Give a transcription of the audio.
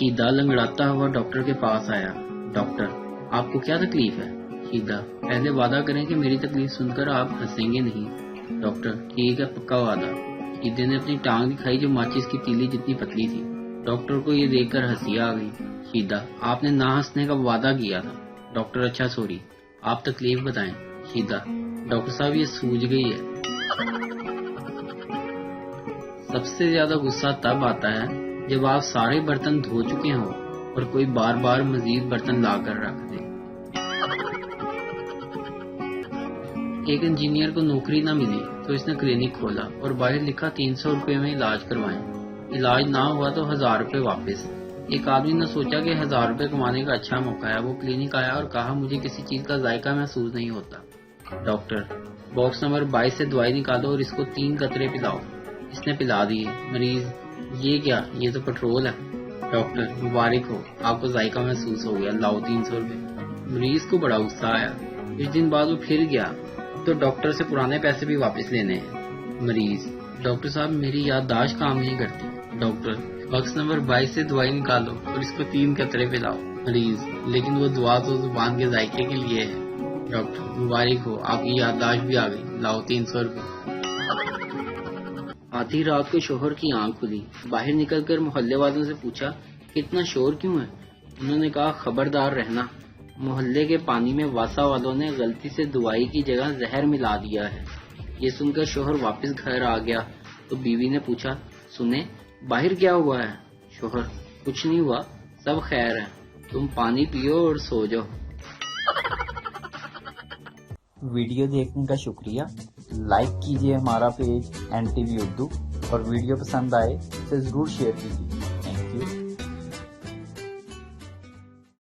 शीदा लंगड़ाता हुआ डॉक्टर के पास आया। डॉक्टर, आपको क्या तकलीफ है? शीदा, पहले वादा करें कि मेरी तकलीफ सुनकर आप हंसेंगे नहीं। डॉक्टर, ठीक है, पक्का वादा। शीदे ने अपनी टांग दिखाई जो माचिस की तीली जितनी पतली थी। डॉक्टर को ये देखकर हंसी आ गई। शीदा, आपने ना हंसने का वादा किया था। डॉक्टर, अच्छा सॉरी, आप तकलीफ बताएं। शीदा, डॉक्टर साहब ये सूज गई है। सबसे ज्यादा गुस्सा तब आता है जब आप सारे बर्तन धो चुके हों और कोई बार बार मजीद बर्तन ला कर रख दे। एक इंजीनियर को नौकरी न मिली तो इसने क्लिनिक खोला और बाहर लिखा 300 रुपए में इलाज करवाएं। इलाज ना हुआ तो 1000 रुपए वापस। एक आदमी ने सोचा कि 1000 रुपए कमाने का अच्छा मौका है। वो क्लिनिक आया और कहा, मुझे किसी चीज का जायका महसूस नहीं होता। डॉक्टर, बॉक्स नंबर 22 से दवाई निकालो और इसको 3 कतरे पिलाओ। इसने पिला दिए। मरीज, ये क्या, ये तो पेट्रोल है। डॉक्टर, मुबारक हो, आपको जायका महसूस हो गया, लाओ 300 रुपए। मरीज को बड़ा गुस्सा आया। कुछ दिन बाद वो फिर गया तो डॉक्टर से पुराने पैसे भी वापस लेने हैं। मरीज, डॉक्टर साहब मेरी याददाश्त काम नहीं करती। डॉक्टर, बॉक्स नंबर 22 से दवाई निकालो और इसको 3 कतरे पिलाओ। मरीज, लेकिन वो दवा तो जुबान के जायके के लिए है। डॉक्टर, मुबारक हो, आपकी याददाश्त भी आ गई, लाओ 300 रुपए। आधी रात को शोहर की आंख खुली। बाहर निकलकर मोहल्ले वालों से पूछा, कितना शोर क्यों है? उन्होंने कहा, खबरदार रहना, मोहल्ले के पानी में वासा वालों ने गलती से दवाई की जगह जहर मिला दिया है। ये सुनकर शोहर वापस घर आ गया तो बीवी ने पूछा, सुने बाहर क्या हुआ है? शोहर, कुछ नहीं हुआ, सब खैर है, तुम पानी पियो और सो जाओ। वीडियो देखने का शुक्रिया। लाइक कीजिए हमारा पेज NTV उर्दू और वीडियो पसंद आए तो जरूर शेयर कीजिए।